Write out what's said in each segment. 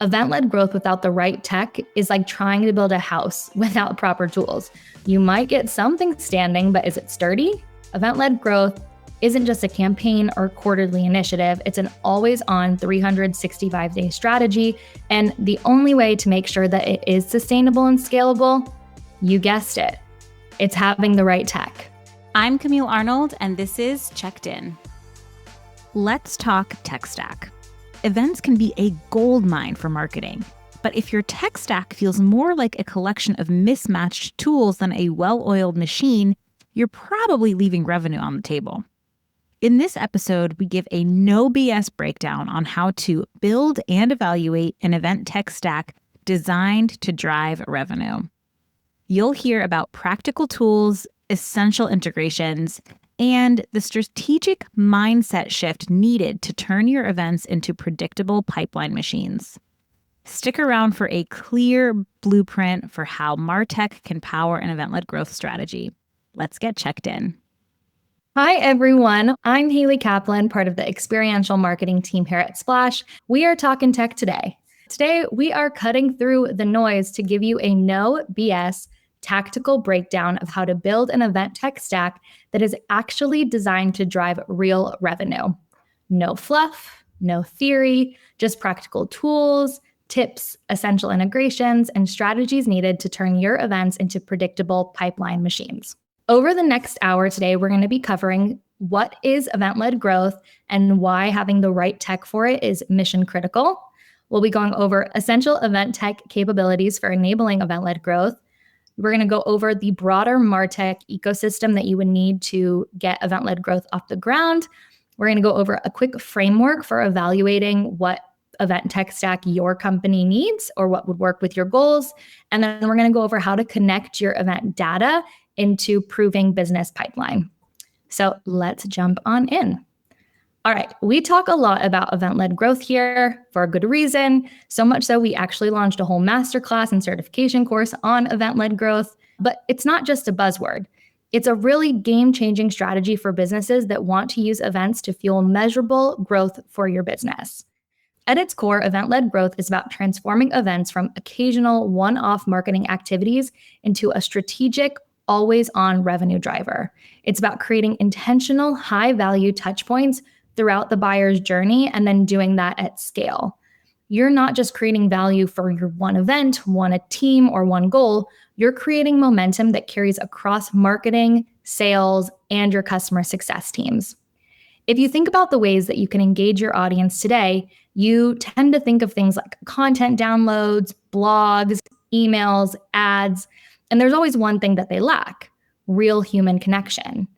Event-led growth without the right tech is like trying to build a house without proper tools. You might get something standing, but is it sturdy? Event-led growth isn't just a campaign or quarterly initiative. It's an always-on 365-day strategy. And the only way to make sure that it is sustainable and scalable, you guessed it, it's having the right tech. I'm Camille Arnold, and this is Checked In. Let's talk tech stack. Events can be a goldmine for marketing. But if your tech stack feels more like a collection of mismatched tools than a well-oiled machine, you're probably leaving revenue on the table. In this episode, we give a no BS breakdown on how to build and evaluate an event tech stack designed to drive revenue. You'll hear about practical tools, essential integrations, and the strategic mindset shift needed to turn your events into predictable pipeline machines. Stick around for a clear blueprint for how MarTech can power an event-led growth strategy. Let's get checked in. Hi, everyone. I'm Haley Kaplan, part of the experiential marketing team here at Splash. We are talking tech today. Today, we are cutting through the noise to give you a no BS tactical breakdown of how to build an event tech stack that is actually designed to drive real revenue. No fluff, no theory, just practical tools, tips, essential integrations, and strategies needed to turn your events into predictable pipeline machines. Over the next hour today, we're going to be covering what is event-led growth and why having the right tech for it is mission critical. We'll be going over essential event tech capabilities for enabling event-led growth. We're going to go over the broader MarTech ecosystem that you would need to get event-led growth off the ground. We're going to go over a quick framework for evaluating what event tech stack your company needs or what would work with your goals. And then we're going to go over how to connect your event data into proving business pipeline. So let's jump on in. All right, we talk a lot about event-led growth here for a good reason, so much so we actually launched a whole masterclass and certification course on event-led growth, but it's not just a buzzword. It's a really game-changing strategy for businesses that want to use events to fuel measurable growth for your business. At its core, event-led growth is about transforming events from occasional one-off marketing activities into a strategic, always-on revenue driver. It's about creating intentional, high-value touchpoints throughout the buyer's journey and then doing that at scale. You're not just creating value for your one event, one team, or one goal. You're creating momentum that carries across marketing, sales, and your customer success teams. If you think about the ways that you can engage your audience today, you tend to think of things like content downloads, blogs, emails, ads, and there's always one thing that they lack: real human connection.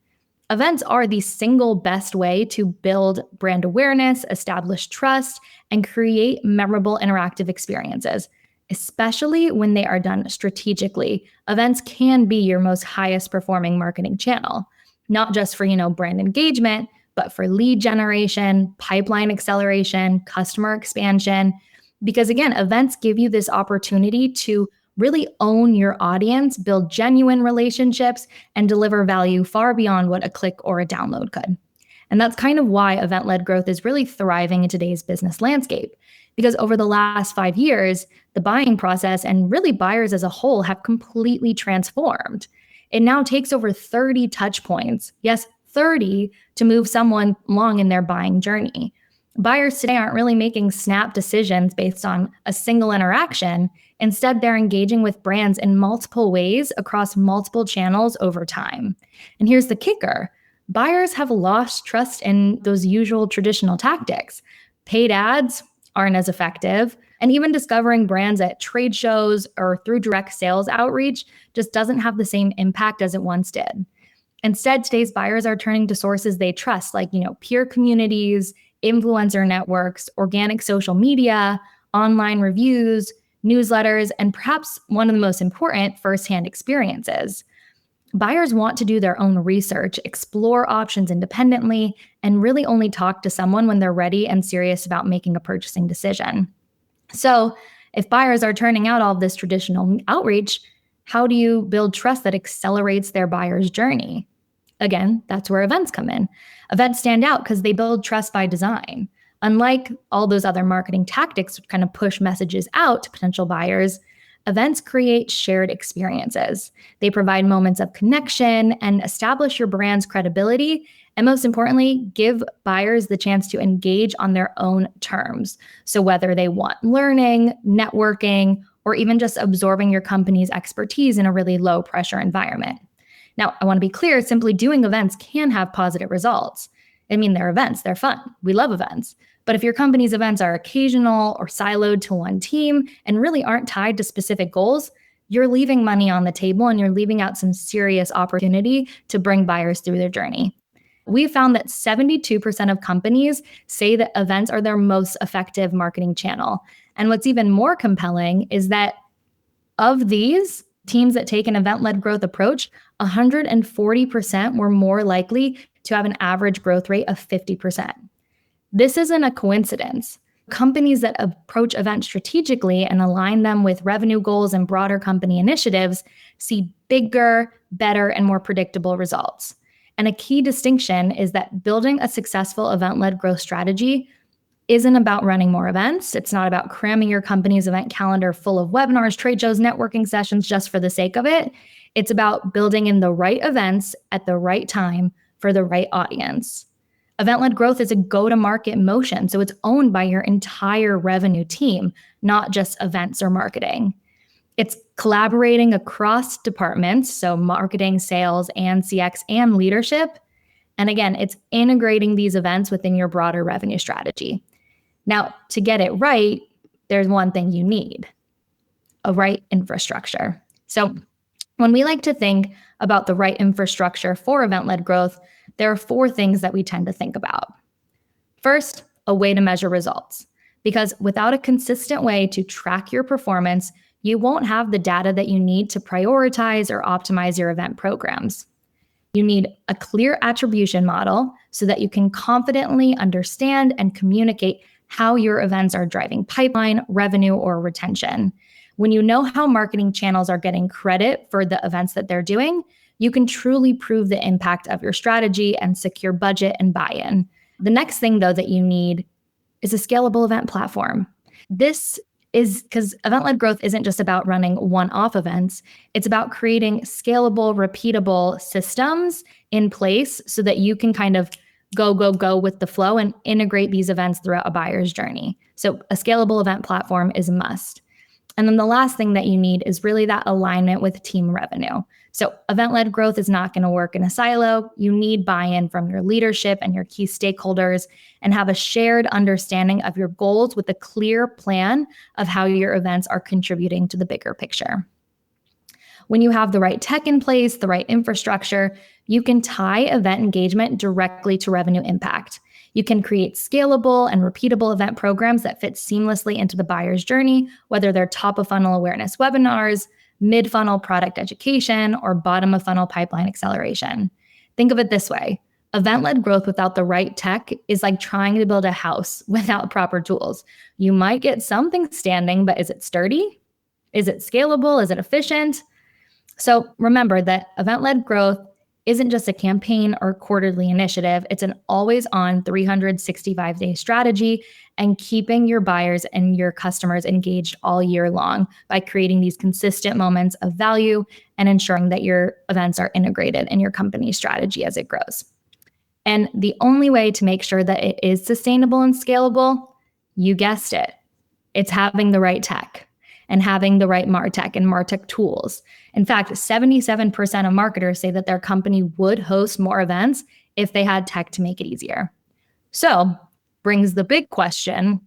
Events are the single best way to build brand awareness, establish trust, and create memorable interactive experiences, especially when they are done strategically. Events can be your most highest performing marketing channel, not just for, brand engagement, but for lead generation, pipeline acceleration, customer expansion. Because again, events give you this opportunity to really own your audience, build genuine relationships, and deliver value far beyond what a click or a download could. And that's kind of why event-led growth is really thriving in today's business landscape. Because over the last 5 years, the buying process and really buyers as a whole have completely transformed. It now takes over 30 touch points, yes, 30, to move someone along in their buying journey. Buyers today aren't really making snap decisions based on a single interaction. Instead, they're engaging with brands in multiple ways across multiple channels over time. And here's the kicker: buyers have lost trust in those usual traditional tactics. Paid ads aren't as effective, and even discovering brands at trade shows or through direct sales outreach just doesn't have the same impact as it once did. Instead, today's buyers are turning to sources they trust, like, peer communities, influencer networks, organic social media, online reviews, newsletters, and perhaps one of the most important, firsthand experiences. Buyers want to do their own research, explore options independently, and really only talk to someone when they're ready and serious about making a purchasing decision. So if buyers are turning out all of this traditional outreach, how do you build trust that accelerates their buyer's journey? Again, that's where events come in. Events stand out because they build trust by design. Unlike all those other marketing tactics which kind of push messages out to potential buyers, events create shared experiences. They provide moments of connection and establish your brand's credibility, and most importantly, give buyers the chance to engage on their own terms. So whether they want learning, networking, or even just absorbing your company's expertise in a really low pressure environment. Now, I want to be clear, simply doing events can have positive results. I mean, they're events, they're fun. We love events. But if your company's events are occasional or siloed to one team and really aren't tied to specific goals, you're leaving money on the table and you're leaving out some serious opportunity to bring buyers through their journey. We found that 72% of companies say that events are their most effective marketing channel. And what's even more compelling is that of these teams that take an event-led growth approach, 140% were more likely to have an average growth rate of 50%. This isn't a coincidence. Companies that approach events strategically and align them with revenue goals and broader company initiatives see bigger, better, and more predictable results. And a key distinction is that building a successful event-led growth strategy isn't about running more events. It's not about cramming your company's event calendar full of webinars, trade shows, networking sessions just for the sake of it. It's about building in the right events at the right time for the right audience. Event-led growth is a go-to-market motion, so it's owned by your entire revenue team, not just events or marketing. It's collaborating across departments, so marketing, sales, and CX, and leadership. And again, it's integrating these events within your broader revenue strategy. Now, to get it right, there's one thing you need: a right infrastructure. So when we like to think about the right infrastructure for event-led growth, there are 4 things that we tend to think about. First, a way to measure results. Because without a consistent way to track your performance, you won't have the data that you need to prioritize or optimize your event programs. You need a clear attribution model so that you can confidently understand and communicate how your events are driving pipeline, revenue, or retention. When you know how marketing channels are getting credit for the events that they're doing, you can truly prove the impact of your strategy and secure budget and buy-in. The next thing, though, that you need is a scalable event platform. This is because event-led growth isn't just about running one-off events. It's about creating scalable, repeatable systems in place so that you can kind of go with the flow and integrate these events throughout a buyer's journey. So a scalable event platform is a must. And then the last thing that you need is really that alignment with team revenue. So event-led growth is not going to work in a silo. You need buy-in from your leadership and your key stakeholders and have a shared understanding of your goals with a clear plan of how your events are contributing to the bigger picture. When you have the right tech in place, the right infrastructure, you can tie event engagement directly to revenue impact. You can create scalable and repeatable event programs that fit seamlessly into the buyer's journey, whether they're top-of-funnel awareness webinars, mid-funnel product education, or bottom-of-funnel pipeline acceleration. Think of it this way. Event-led growth without the right tech is like trying to build a house without proper tools. You might get something standing, but is it sturdy? Is it scalable? Is it efficient? So remember that event-led growth isn't just a campaign or quarterly initiative. It's an always-on 365-day strategy and keeping your buyers and your customers engaged all year long by creating these consistent moments of value and ensuring that your events are integrated in your company's strategy as it grows. And the only way to make sure that it is sustainable and scalable, you guessed it, it's having the right tech and having the right MarTech and MarTech tools. In fact, 77% of marketers say that their company would host more events if they had tech to make it easier. So, brings the big question,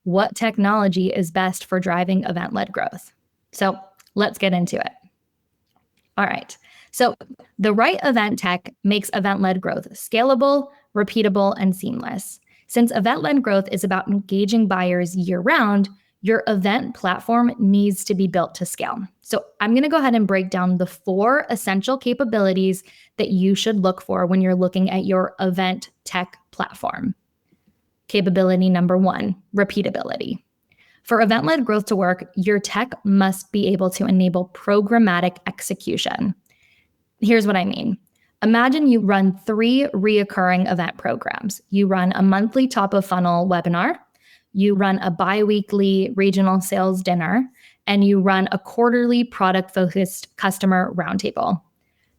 what technology is best for driving event-led growth? So, let's get into it. All right. So, the right event tech makes event-led growth scalable, repeatable, and seamless. Since event-led growth is about engaging buyers year-round, your event platform needs to be built to scale. So I'm going to go ahead and break down the 4 essential capabilities that you should look for when you're looking at your event tech platform. Capability number 1, repeatability. For event-led growth to work, your tech must be able to enable programmatic execution. Here's what I mean. Imagine you run 3 reoccurring event programs. You run a monthly top of funnel webinar, you run a bi-weekly regional sales dinner, and you run a quarterly product-focused customer roundtable.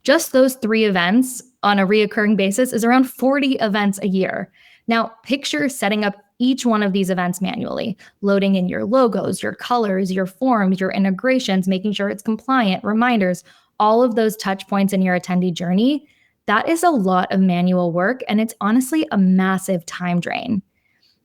Just those 3 events on a reoccurring basis is around 40 events a year. Now, picture setting up each one of these events manually, loading in your logos, your colors, your forms, your integrations, making sure it's compliant, reminders, all of those touch points in your attendee journey. That is a lot of manual work, and it's honestly a massive time drain.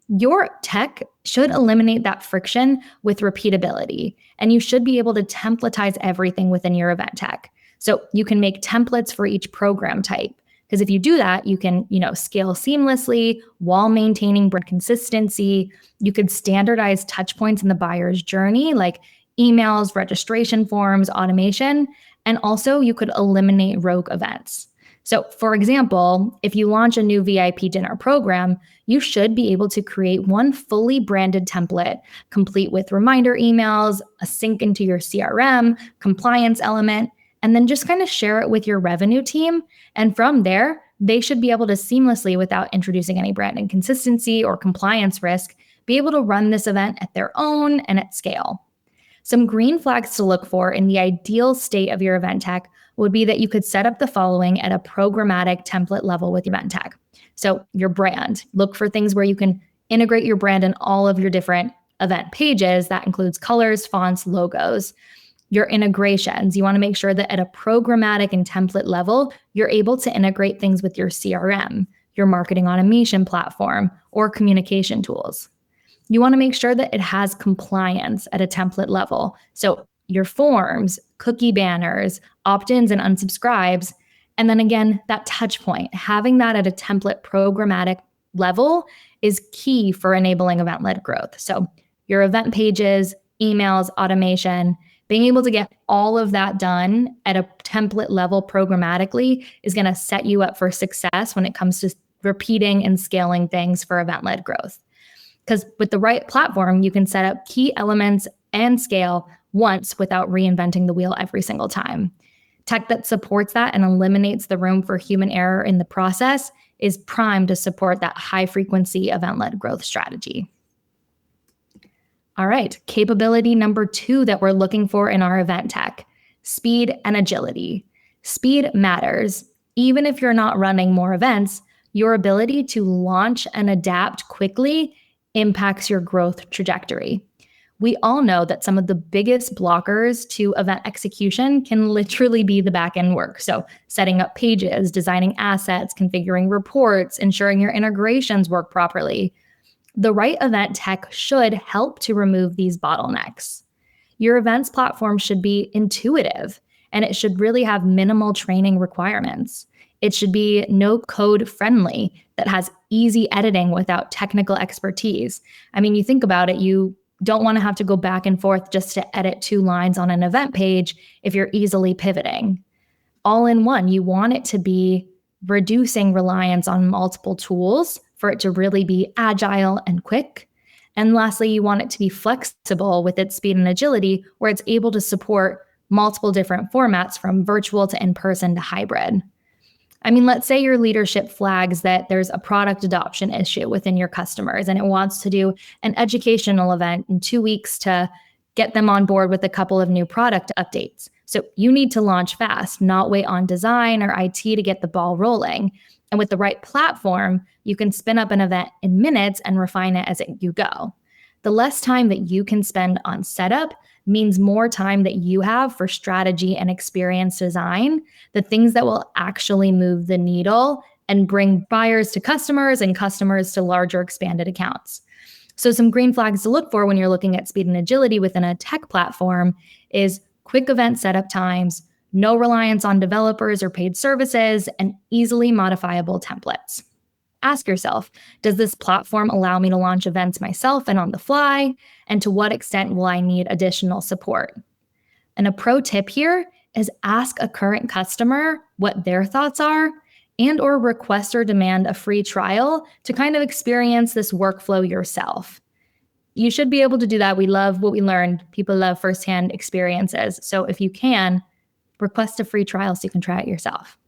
Your tech should eliminate that friction with repeatability, and you should be able to templatize everything within your event tech. So you can make templates for each program type. Because if you do that, you can, scale seamlessly while maintaining brand consistency. You could standardize touch points in the buyer's journey, like emails, registration forms, automation, and also you could eliminate rogue events. So for example, if you launch a new VIP dinner program, you should be able to create one fully branded template, complete with reminder emails, a sync into your CRM, compliance element, and then just kind of share it with your revenue team. And from there, they should be able to seamlessly, without introducing any brand inconsistency or compliance risk, be able to run this event at their own and at scale. Some green flags to look for in the ideal state of your event tech would be that you could set up the following at a programmatic template level with event tech. So your brand, look for things where you can integrate your brand in all of your different event pages. That includes colors, fonts, logos. Your integrations, you want to make sure that at a programmatic and template level, you're able to integrate things with your CRM, your marketing automation platform, or communication tools. You want to make sure that it has compliance at a template level. So your forms, cookie banners, opt-ins and unsubscribes, and then again, that touch point, having that at a template programmatic level is key for enabling event-led growth. So your event pages, emails, automation, being able to get all of that done at a template level programmatically is going to set you up for success when it comes to repeating and scaling things for event-led growth. Because with the right platform, you can set up key elements and scale once without reinventing the wheel every single time. Tech that supports that and eliminates the room for human error in the process is primed to support that high-frequency event-led growth strategy. All right, capability number 2 that we're looking for in our event tech, speed and agility. Speed matters. Even if you're not running more events, your ability to launch and adapt quickly impacts your growth trajectory. We all know that some of the biggest blockers to event execution can literally be the back-end work. So setting up pages, designing assets, configuring reports, ensuring your integrations work properly. The right event tech should help to remove these bottlenecks. Your events platform should be intuitive, and it should really have minimal training requirements. It should be no-code friendly, that has easy editing without technical expertise. I mean, you think about it, you don't want to have to go back and forth just to edit 2 lines on an event page if you're easily pivoting. All in one, you want it to be reducing reliance on multiple tools for it to really be agile and quick. And lastly, you want it to be flexible with its speed and agility, where it's able to support multiple different formats from virtual to in-person to hybrid. I mean, let's say your leadership flags that there's a product adoption issue within your customers and it wants to do an educational event in 2 weeks to get them on board with a couple of new product updates. So you need to launch fast, not wait on design or IT to get the ball rolling. And with the right platform, you can spin up an event in minutes and refine it as you go. The less time that you can spend on setup means more time that you have for strategy and experience design, the things that will actually move the needle and bring buyers to customers and customers to larger expanded accounts. So some green flags to look for when you're looking at speed and agility within a tech platform is quick event setup times, no reliance on developers or paid services, and easily modifiable templates. Ask yourself, does this platform allow me to launch events myself and on the fly? And to what extent will I need additional support? And a pro tip here is ask a current customer what their thoughts are and or request or demand a free trial to kind of experience this workflow yourself. You should be able to do that. We love what we learned. People love firsthand experiences. So if you can, request a free trial so you can try it yourself.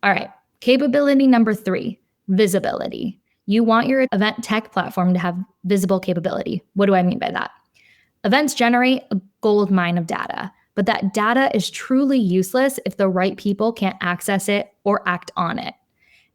All right, capability number 3, visibility. You want your event tech platform to have visible capability. What do I mean by that? Events generate a gold mine of data, but that data is truly useless if the right people can't access it or act on it.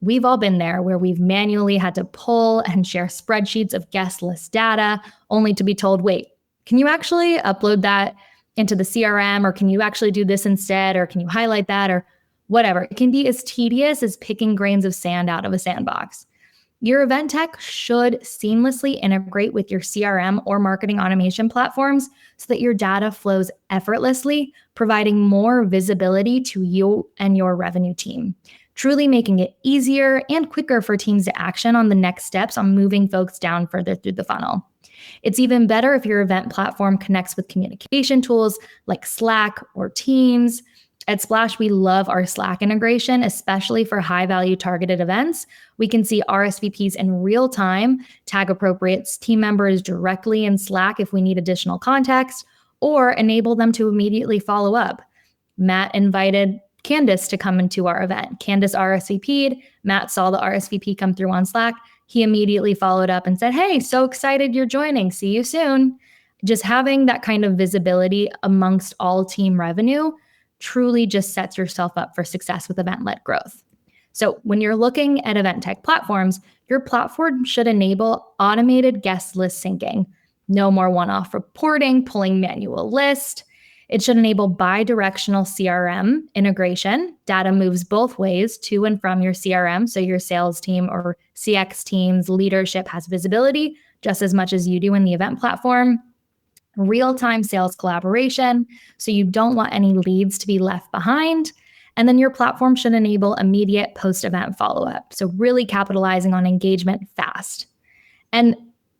We've all been there where we've manually had to pull and share spreadsheets of guest list data only to be told, wait, can you actually upload that into the CRM, or can you actually do this instead, or can you highlight that, or whatever. It can be as tedious as picking grains of sand out of a sandbox. Your event tech should seamlessly integrate with your CRM or marketing automation platforms so that your data flows effortlessly, providing more visibility to you and your revenue team, truly making it easier and quicker for teams to action on the next steps on moving folks down further through the funnel. It's even better if your event platform connects with communication tools like Slack or Teams. At Splash, we love our Slack integration, especially for high-value targeted events. We can see RSVPs in real time, tag appropriate team members directly in Slack if we need additional context, or enable them to immediately follow up. Matt invited Candace to come into our event. Candace RSVP'd. Matt saw the RSVP come through on Slack. He immediately followed up and said, hey, so excited you're joining. See you soon. Just having that kind of visibility amongst all team revenue truly just sets yourself up for success with event-led growth. So when you're looking at event tech platforms, your platform should enable automated guest list syncing. No more one-off reporting, pulling manual list. It should enable bi-directional CRM integration. Data moves both ways to and from your CRM, so your sales team or CX team's leadership has visibility just as much as you do in the event platform. Real-time sales collaboration, so you don't want any leads to be left behind. And then your platform should enable immediate post-event follow-up, so really capitalizing on engagement fast. And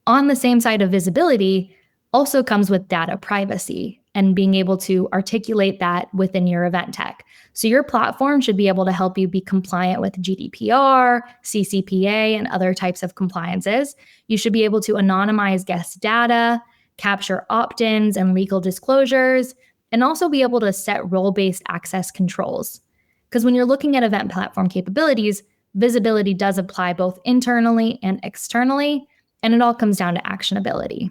on the same side of visibility also comes with data privacy and being able to articulate that within your event tech. So your platform should be able to help you be compliant with GDPR, CCPA, and other types of compliances. You should be able to anonymize guest data, capture opt-ins and legal disclosures, and also be able to set role-based access controls. Because when you're looking at event platform capabilities, visibility does apply both internally and externally, and it all comes down to actionability.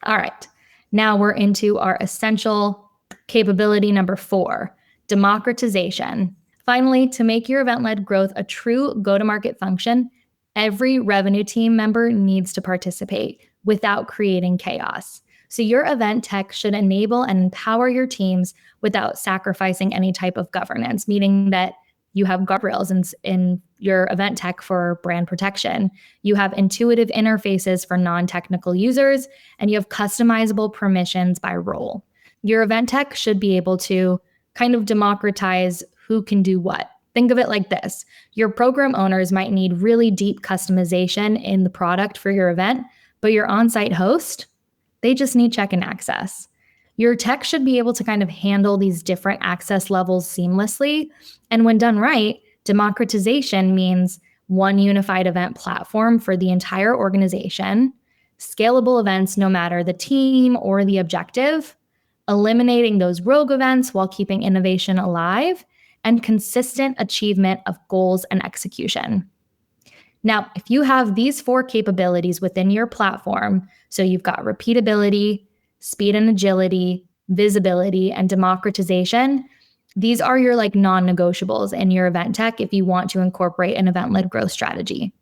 All right, now we're into our essential capability number 4, democratization. Finally, to make your event-led growth a true go-to-market function, every revenue team member needs to participate without creating chaos. So your event tech should enable and empower your teams without sacrificing any type of governance, meaning that you have guardrails in your event tech for brand protection. You have intuitive interfaces for non-technical users, and you have customizable permissions by role. Your event tech should be able to kind of democratize who can do what. Think of it like this. Your program owners might need really deep customization in the product for your event, but your on-site host, they just need check-in access. Your tech should be able to kind of handle these different access levels seamlessly. And when done right, democratization means one unified event platform for the entire organization, scalable events no matter the team or the objective, eliminating those rogue events while keeping innovation alive, and consistent achievement of goals and execution. Now, if you have these 4 capabilities within your platform, so you've got repeatability, speed and agility, visibility, and democratization, these are your non-negotiables in your event tech if you want to incorporate an event-led growth strategy.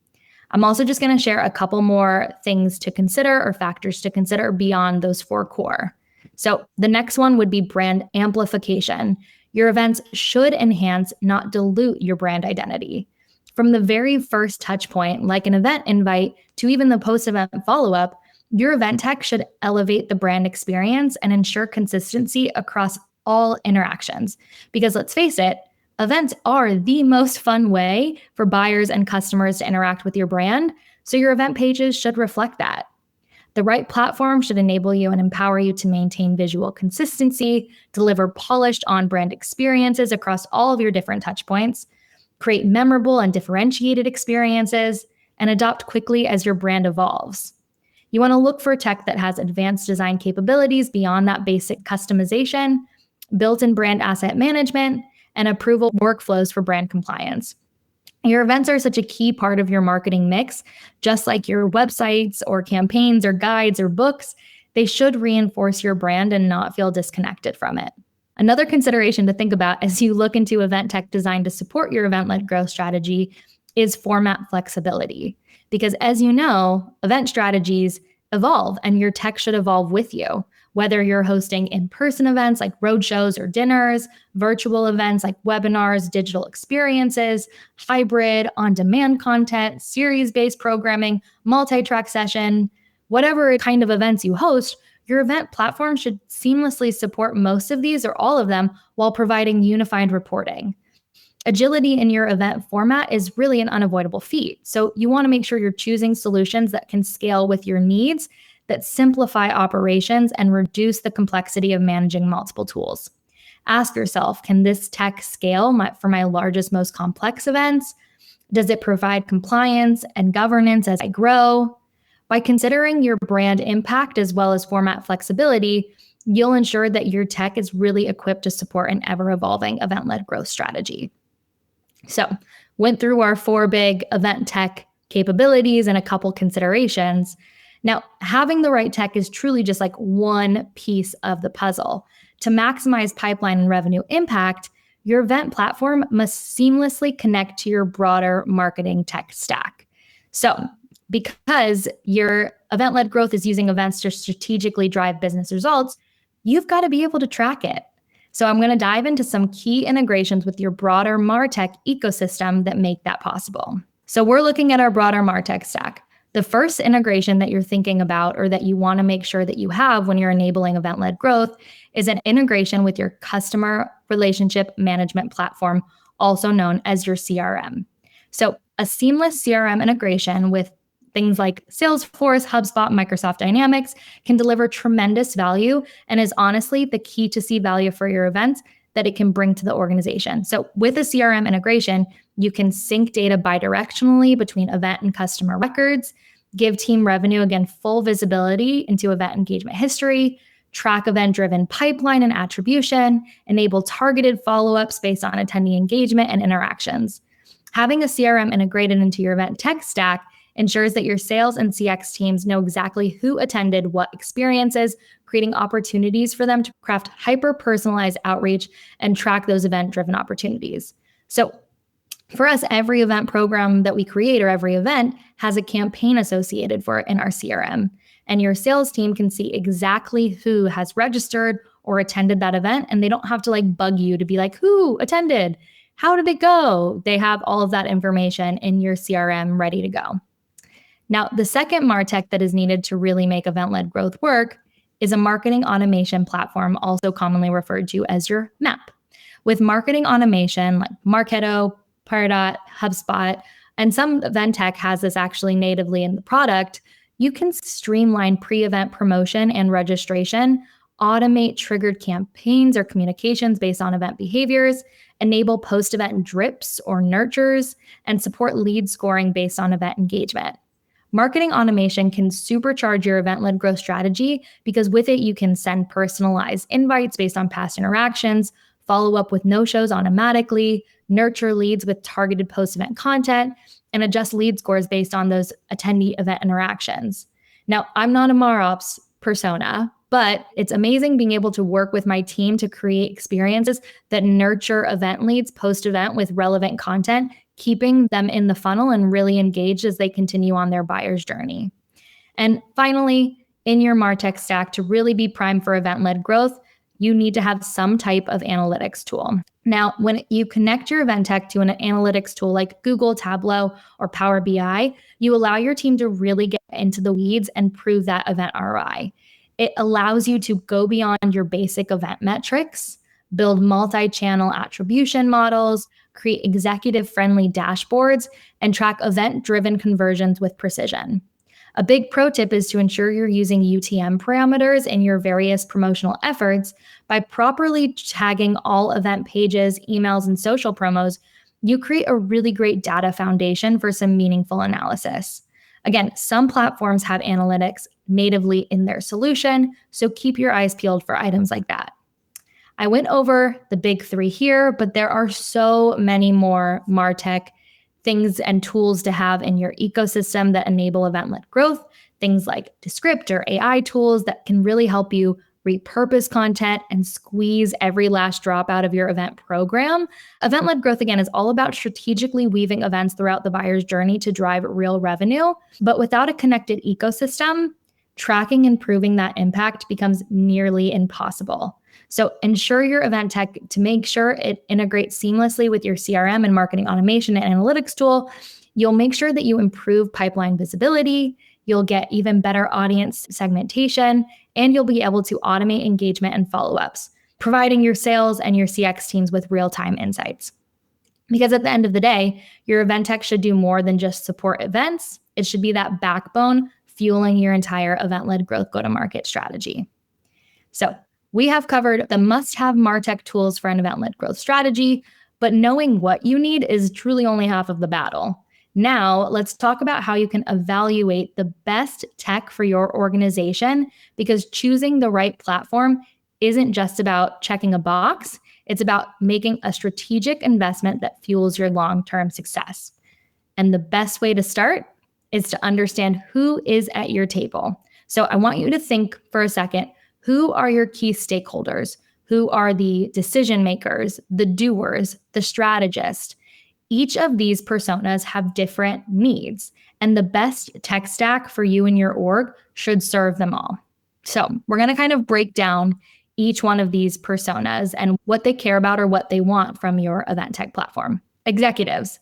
I'm also just going to share a couple more things to consider or factors to consider beyond those 4 core. So the next one would be brand amplification. Your events should enhance, not dilute your brand identity. From the very first touch point, like an event invite, to even the post-event follow-up, your event tech should elevate the brand experience and ensure consistency across all interactions. Because let's face it, events are the most fun way for buyers and customers to interact with your brand, so your event pages should reflect that. The right platform should enable you and empower you to maintain visual consistency, deliver polished on-brand experiences across all of your different touch points, create memorable and differentiated experiences, and adopt quickly as your brand evolves. You want to look for tech that has advanced design capabilities beyond that basic customization, built-in brand asset management, and approval workflows for brand compliance. Your events are such a key part of your marketing mix, just like your websites or campaigns or guides or books. They should reinforce your brand and not feel disconnected from it. Another consideration to think about as you look into event tech designed to support your event-led growth strategy is format flexibility. Because as you know, event strategies evolve and your tech should evolve with you. Whether you're hosting in-person events like roadshows or dinners, virtual events like webinars, digital experiences, hybrid, on-demand content, series-based programming, multi-track session, whatever kind of events you host, your event platform should seamlessly support most of these or all of them while providing unified reporting. Agility in your event format is really an unavoidable feat. So you want to make sure you're choosing solutions that can scale with your needs, that simplify operations and reduce the complexity of managing multiple tools. Ask yourself, can this tech scale for my largest, most complex events? Does it provide compliance and governance as I grow? By considering your brand impact as well as format flexibility, you'll ensure that your tech is really equipped to support an ever-evolving event-led growth strategy. So, went through our 4 big event tech capabilities and a couple considerations. Now, having the right tech is truly just like one piece of the puzzle. To maximize pipeline and revenue impact, your event platform must seamlessly connect to your broader marketing tech stack. So, because your event-led growth is using events to strategically drive business results, you've got to be able to track it. So I'm going to dive into some key integrations with your broader MarTech ecosystem that make that possible. So we're looking at our broader MarTech stack. The first integration that you're thinking about or that you want to make sure that you have when you're enabling event-led growth is an integration with your customer relationship management platform, also known as your CRM. So a seamless CRM integration with things like Salesforce, HubSpot, Microsoft Dynamics can deliver tremendous value and is honestly the key to see value for your events that it can bring to the organization. So with a CRM integration, you can sync data bidirectionally between event and customer records, give team revenue, again, full visibility into event engagement history, track event-driven pipeline and attribution, enable targeted follow-ups based on attendee engagement and interactions. Having a CRM integrated into your event tech stack ensures that your sales and CX teams know exactly who attended what experiences, creating opportunities for them to craft hyper-personalized outreach and track those event-driven opportunities. So for us, every event program that we create or every event has a campaign associated for it in our CRM. And your sales team can see exactly who has registered or attended that event, and they don't have to bug you to be like, who attended? How did it go? They have all of that information in your CRM ready to go. Now, the second MarTech that is needed to really make event-led growth work is a marketing automation platform, also commonly referred to as your MAP. With marketing automation like Marketo, Pardot, HubSpot, and some event tech has this actually natively in the product, you can streamline pre-event promotion and registration, automate triggered campaigns or communications based on event behaviors, enable post-event drips or nurtures, and support lead scoring based on event engagement. Marketing automation can supercharge your event-led growth strategy because with it, you can send personalized invites based on past interactions, follow up with no-shows automatically, nurture leads with targeted post-event content, and adjust lead scores based on those attendee event interactions. Now, I'm not a MarOps persona, but it's amazing being able to work with my team to create experiences that nurture event leads post-event with relevant content, keeping them in the funnel and really engaged as they continue on their buyer's journey. And finally, in your MarTech stack, to really be primed for event-led growth, you need to have some type of analytics tool. Now, when you connect your event tech to an analytics tool like Google, Tableau, or Power BI, you allow your team to really get into the weeds and prove that event ROI. It allows you to go beyond your basic event metrics, build multi-channel attribution models, create executive-friendly dashboards, and track event-driven conversions with precision. A big pro tip is to ensure you're using UTM parameters in your various promotional efforts. By properly tagging all event pages, emails, and social promos, you create a really great data foundation for some meaningful analysis. Again, some platforms have analytics natively in their solution, so keep your eyes peeled for items like that. I went over the big three here, but there are so many more MarTech things and tools to have in your ecosystem that enable event-led growth. Things like Descript or AI tools that can really help you repurpose content and squeeze every last drop out of your event program. Event-led growth, again, is all about strategically weaving events throughout the buyer's journey to drive real revenue. But without a connected ecosystem, tracking and proving that impact becomes nearly impossible. So ensure your event tech to make sure it integrates seamlessly with your CRM and marketing automation and analytics tool. You'll make sure that you improve pipeline visibility, you'll get even better audience segmentation, and you'll be able to automate engagement and follow-ups, providing your sales and your CX teams with real-time insights. Because at the end of the day, your event tech should do more than just support events. It should be that backbone fueling your entire event-led growth go-to-market strategy. So we have covered the must-have MarTech tools for an event-led growth strategy, but knowing what you need is truly only half of the battle. Now, let's talk about how you can evaluate the best tech for your organization, because choosing the right platform isn't just about checking a box. It's about making a strategic investment that fuels your long-term success. And the best way to start is to understand who is at your table. So I want you to think for a second, who are your key stakeholders? Who are the decision makers, the doers, the strategists? Each of these personas have different needs, and the best tech stack for you and your org should serve them all. So we're going to kind of break down each one of these personas and what they care about or what they want from your event tech platform. Executives.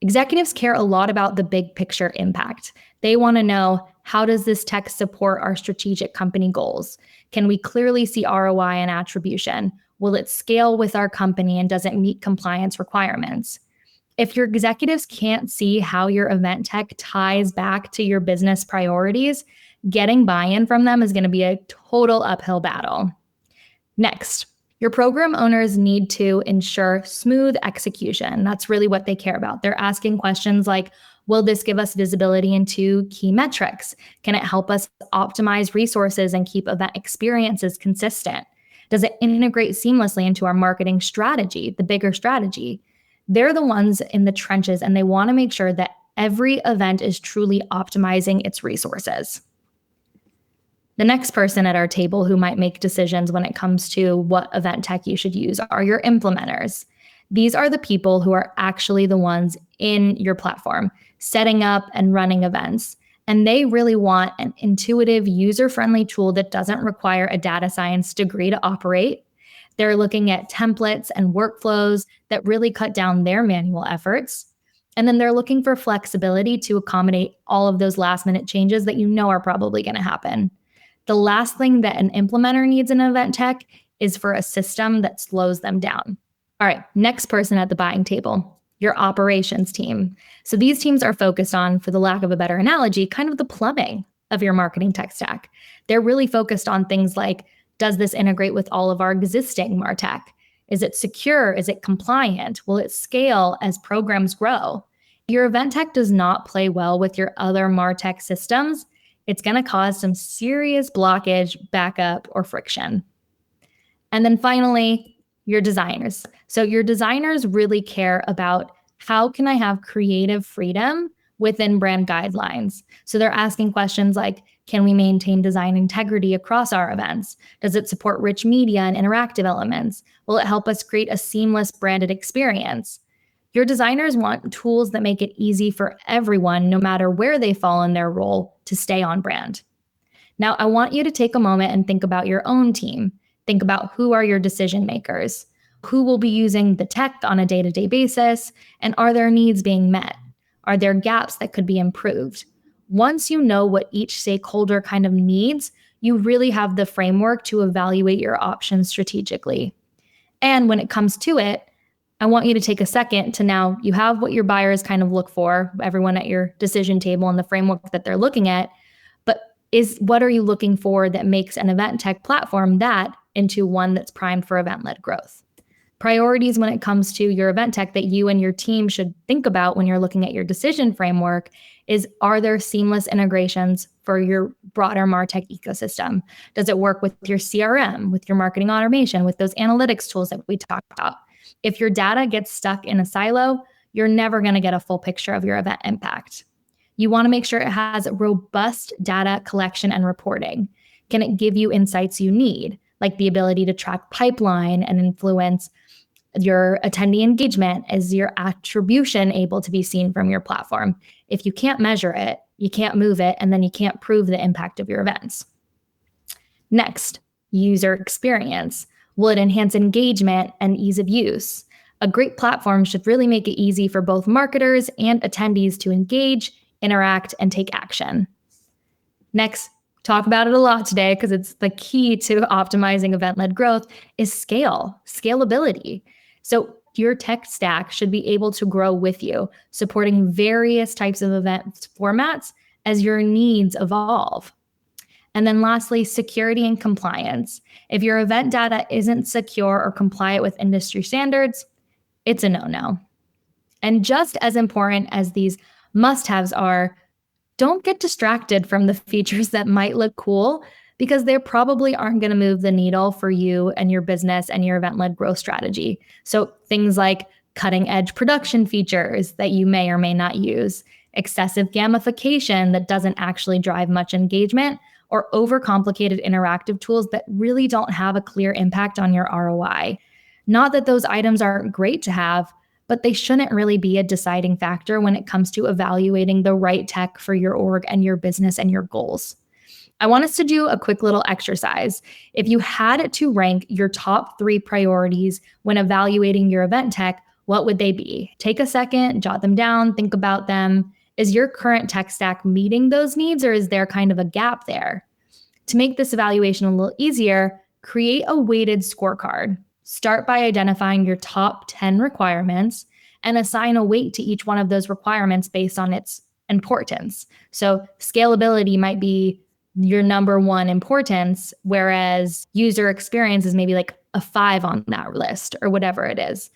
Executives care a lot about the big picture impact. They want to know, how does this tech support our strategic company goals? Can we clearly see ROI and attribution? Will it scale with our company, and does it meet compliance requirements? If your executives can't see how your event tech ties back to your business priorities, getting buy-in from them is going to be a total uphill battle. Next, your program owners need to ensure smooth execution. That's really what they care about. They're asking questions like, will this give us visibility into key metrics? Can it help us optimize resources and keep event experiences consistent? Does it integrate seamlessly into our marketing strategy, the bigger strategy? They're the ones in the trenches, and they want to make sure that every event is truly optimizing its resources. The next person at our table who might make decisions when it comes to what event tech you should use are your implementers. These are the people who are actually the ones in your platform, setting up and running events. And they really want an intuitive, user-friendly tool that doesn't require a data science degree to operate. They're looking at templates and workflows that really cut down their manual efforts. And then they're looking for flexibility to accommodate all of those last-minute changes that you know are probably going to happen. The last thing that an implementer needs in event tech is for a system that slows them down. All right, next person at the buying table, your operations team. So these teams are focused on, for the lack of a better analogy, kind of the plumbing of your marketing tech stack. They're really focused on things like, does this integrate with all of our existing MarTech? Is it secure? Is it compliant? Will it scale as programs grow? Your event tech does not play well with your other MarTech systems. It's going to cause some serious blockage, backup, or friction. And then finally, your designers. So your designers really care about, how can I have creative freedom within brand guidelines? So they're asking questions like, can we maintain design integrity across our events? Does it support rich media and interactive elements? Will it help us create a seamless branded experience? Your designers want tools that make it easy for everyone, no matter where they fall in their role, to stay on brand. Now, I want you to take a moment and think about your own team. Think about, who are your decision makers? Who will be using the tech on a day-to-day basis? And are their needs being met? Are there gaps that could be improved? Once you know what each stakeholder kind of needs, you really have the framework to evaluate your options strategically. And when it comes to it, I want you to take a second to, now you have what your buyers kind of look for, everyone at your decision table and the framework that they're looking at, but what are you looking for that makes an event tech platform that into one that's primed for event-led growth? Priorities when it comes to your event tech that you and your team should think about when you're looking at your decision framework is, are there seamless integrations for your broader MarTech ecosystem? Does it work with your CRM, with your marketing automation, with those analytics tools that we talked about? If your data gets stuck in a silo, you're never going to get a full picture of your event impact. You want to make sure it has robust data collection and reporting. Can it give you insights you need, like the ability to track pipeline and influence your attendee engagement? Is your attribution able to be seen from your platform? If you can't measure it, you can't move it, and then you can't prove the impact of your events. Next, user experience. Will it enhance engagement and ease of use? A great platform should really make it easy for both marketers and attendees to engage, interact, and take action. Next, talk about it a lot today because it's the key to optimizing event-led growth, is scalability. So your tech stack should be able to grow with you, supporting various types of event formats as your needs evolve. And then lastly, security and compliance. If your event data isn't secure or compliant with industry standards, it's a no-no. And just as important as these must-haves are, don't get distracted from the features that might look cool, because they probably aren't going to move the needle for you and your business and your event-led growth strategy. So things like cutting-edge production features that you may or may not use, excessive gamification that doesn't actually drive much engagement, or overcomplicated interactive tools that really don't have a clear impact on your ROI. Not that those items aren't great to have, but they shouldn't really be a deciding factor when it comes to evaluating the right tech for your org and your business and your goals. I want us to do a quick little exercise. If you had to rank your top 3 priorities when evaluating your event tech, what would they be? Take a second, jot them down, think about them. Is your current tech stack meeting those needs, or is there kind of a gap there? To make this evaluation a little easier, create a weighted scorecard. Start by identifying your top 10 requirements and assign a weight to each one of those requirements based on its importance. So scalability might be your number 1 importance, whereas user experience is maybe like a 5 on that list or whatever it is.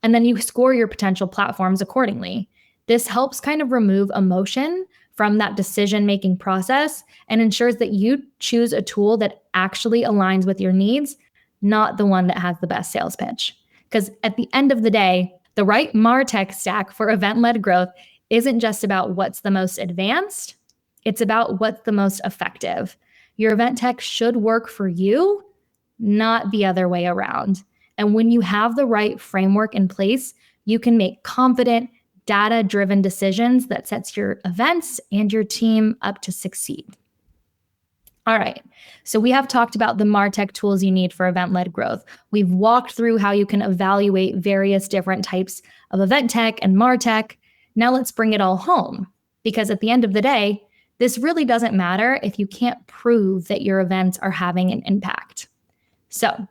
And then you score your potential platforms accordingly. This helps kind of remove emotion from that decision-making process and ensures that you choose a tool that actually aligns with your needs, not the one that has the best sales pitch. Because at the end of the day, the right MarTech stack for event-led growth isn't just about what's the most advanced, it's about what's the most effective. Your event tech should work for you, not the other way around. And when you have the right framework in place, you can make confident, data-driven decisions that sets your events and your team up to succeed. All right, so we have talked about the MarTech tools you need for event-led growth. We've walked through how you can evaluate various different types of event tech and MarTech. Now let's bring it all home, because at the end of the day, this really doesn't matter if you can't prove that your events are having an impact. So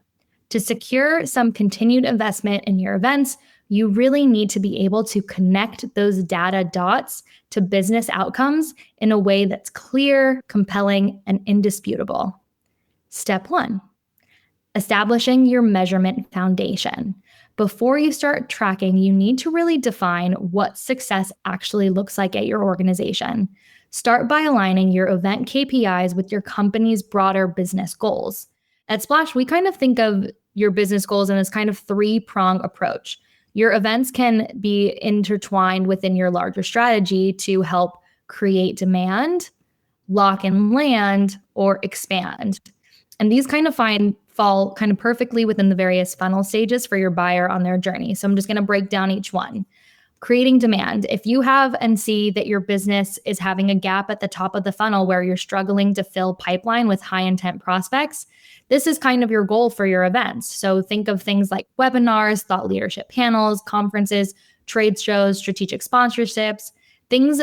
to secure some continued investment in your events, you really need to be able to connect those data dots to business outcomes in a way that's clear, compelling, and indisputable. Step 1, establishing your measurement foundation. Before you start tracking, you need to really define what success actually looks like at your organization. Start by aligning your event KPIs with your company's broader business goals. At Splash, we kind of think of your business goals in this kind of 3-prong approach. Your events can be intertwined within your larger strategy to help create demand, lock and land, or expand. And these kind of fall kind of perfectly within the various funnel stages for your buyer on their journey. So I'm just going to break down each one. Creating demand. If you have and see that your business is having a gap at the top of the funnel where you're struggling to fill pipeline with high intent prospects, this is kind of your goal for your events. So think of things like webinars, thought leadership panels, conferences, trade shows, strategic sponsorships, think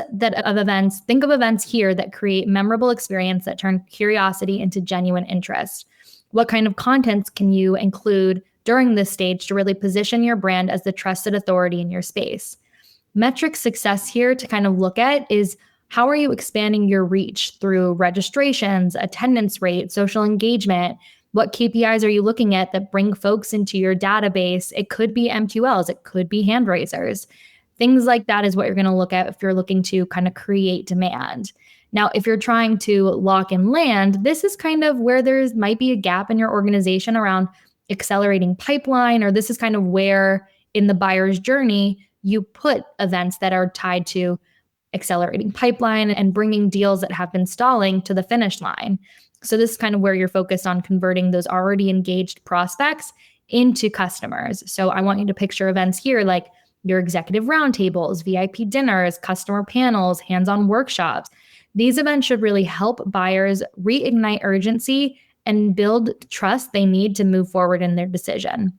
of events here that create memorable experience that turn curiosity into genuine interest. What kind of contents can you include during this stage to really position your brand as the trusted authority in your space? Metric success here to kind of look at is, how are you expanding your reach through registrations, attendance rate, social engagement, What KPIs are you looking at that bring folks into your database? It could be MQLs, it could be hand raisers. Things like that is what you're going to look at if you're looking to kind of create demand. Now, if you're trying to lock and land, this is kind of where there might be a gap in your organization around accelerating pipeline, or this is kind of where in the buyer's journey you put events that are tied to accelerating pipeline and bringing deals that have been stalling to the finish line. So this is kind of where you're focused on converting those already engaged prospects into customers. So I want you to picture events here like your executive roundtables, VIP dinners, customer panels, hands-on workshops. These events should really help buyers reignite urgency and build trust they need to move forward in their decision.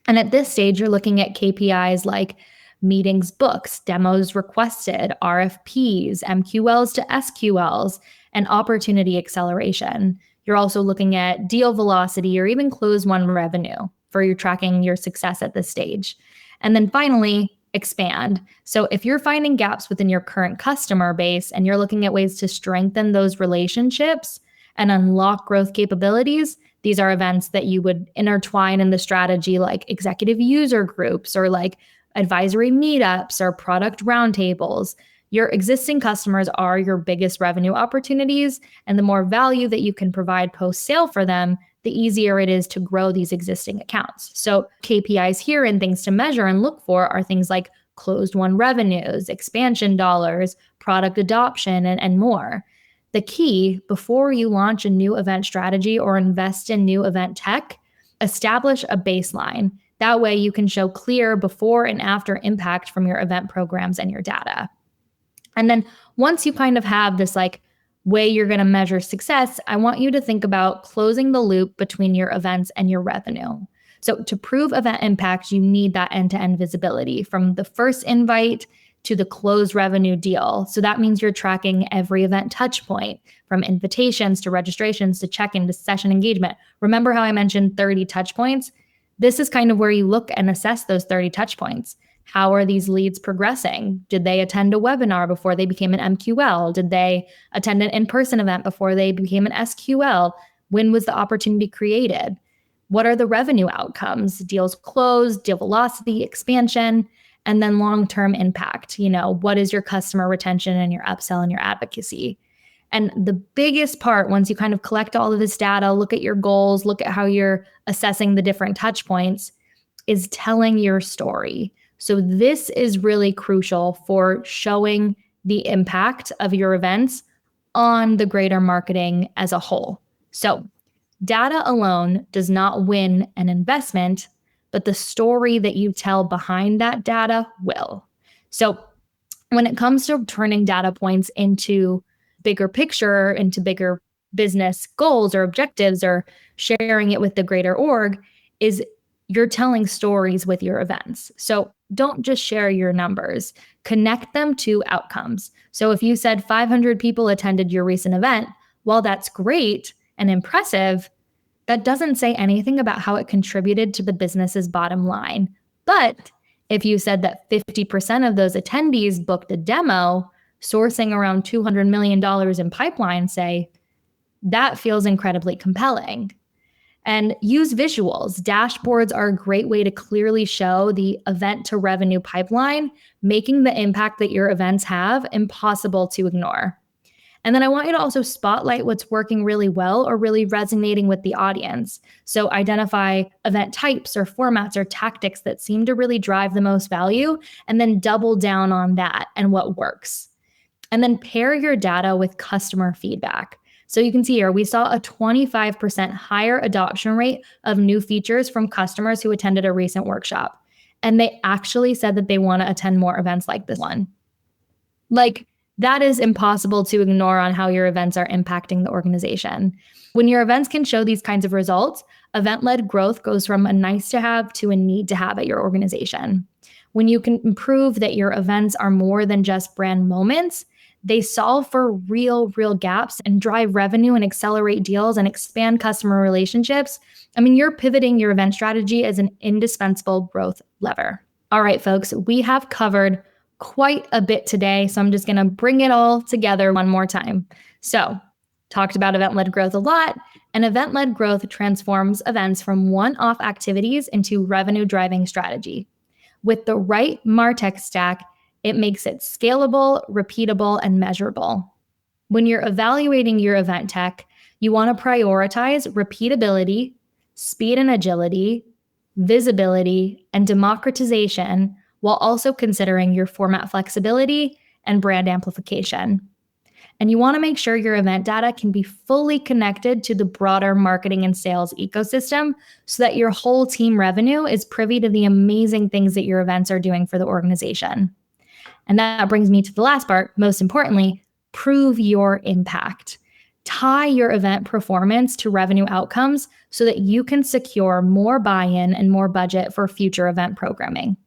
And at this stage, you're looking at KPIs like meetings booked, demos requested, RFPs, MQLs to SQLs, and opportunity acceleration. You're also looking at deal velocity or even close one revenue for your tracking your success at this stage. And then finally, expand. So if you're finding gaps within your current customer base and you're looking at ways to strengthen those relationships and unlock growth capabilities, these are events that you would intertwine in the strategy like executive user groups or like advisory meetups or product roundtables. Your existing customers are your biggest revenue opportunities, and the more value that you can provide post-sale for them, the easier it is to grow these existing accounts. So KPIs here and things to measure and look for are things like closed won revenues, expansion dollars, product adoption, and more. The key, before you launch a new event strategy or invest in new event tech, establish a baseline. That way you can show clear before and after impact from your event programs and your data. And then once you kind of have this like way you're going to measure success, I want you to think about closing the loop between your events and your revenue. So to prove event impact, you need that end-to-end visibility from the first invite to the closed revenue deal. So that means you're tracking every event touch point, from invitations to registrations to check-in to session engagement. Remember how I mentioned 30 touch points? This is kind of where you look and assess those 30 touch points. How are these leads progressing? Did they attend a webinar before they became an MQL? Did they attend an in-person event before they became an SQL? When was the opportunity created? What are the revenue outcomes? Deals closed, deal velocity, expansion, and then long-term impact. What is your customer retention and your upsell and your advocacy? And the biggest part, once you kind of collect all of this data, look at your goals, look at how you're assessing the different touch points, is telling your story. So this is really crucial for showing the impact of your events on the greater marketing as a whole. So data alone does not win an investment, but the story that you tell behind that data will. So when it comes to turning data points into bigger picture, into bigger business goals or objectives, or sharing it with the greater org, is you're telling stories with your events. So don't just share your numbers, connect them to outcomes. So if you said 500 people attended your recent event, while that's great and impressive, that doesn't say anything about how it contributed to the business's bottom line. But if you said that 50% of those attendees booked a demo, sourcing around $200 million in pipeline, say, that feels incredibly compelling. And use visuals. Dashboards are a great way to clearly show the event to revenue pipeline, making the impact that your events have impossible to ignore. And then I want you to also spotlight what's working really well or really resonating with the audience. So identify event types or formats or tactics that seem to really drive the most value, and then double down on that and what works. And then pair your data with customer feedback. So you can see here, we saw a 25% higher adoption rate of new features from customers who attended a recent workshop. And they actually said that they want to attend more events like this one. That is impossible to ignore on how your events are impacting the organization. When your events can show these kinds of results, event-led growth goes from a nice to have to a need to have at your organization. When you can prove that your events are more than just brand moments, they solve for real gaps and drive revenue and accelerate deals and expand customer relationships. You're pivoting your event strategy as an indispensable growth lever. All right, folks, we have covered quite a bit today, so I'm just going to bring it all together one more time. So, talked about event-led growth a lot, and event-led growth transforms events from one-off activities into revenue-driving strategy. With the right MarTech stack, it makes it scalable, repeatable, and measurable. When you're evaluating your event tech, you want to prioritize repeatability, speed and agility, visibility, and democratization, while also considering your format flexibility and brand amplification. And you want to make sure your event data can be fully connected to the broader marketing and sales ecosystem so that your whole team revenue is privy to the amazing things that your events are doing for the organization. And that brings me to the last part. Most importantly, prove your impact. Tie your event performance to revenue outcomes so that you can secure more buy-in and more budget for future event programming.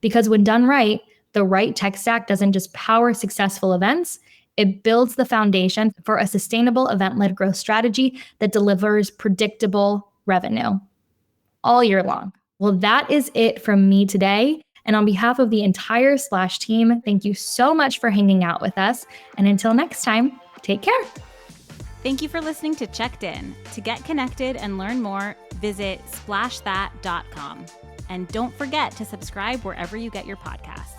Because when done right, the right tech stack doesn't just power successful events, it builds the foundation for a sustainable event-led growth strategy that delivers predictable revenue all year long. Well, that is it from me today. And on behalf of the entire Splash team, thank you so much for hanging out with us. And until next time, take care. Thank you for listening to Checked In. To get connected and learn more, visit splashthat.com. And don't forget to subscribe wherever you get your podcasts.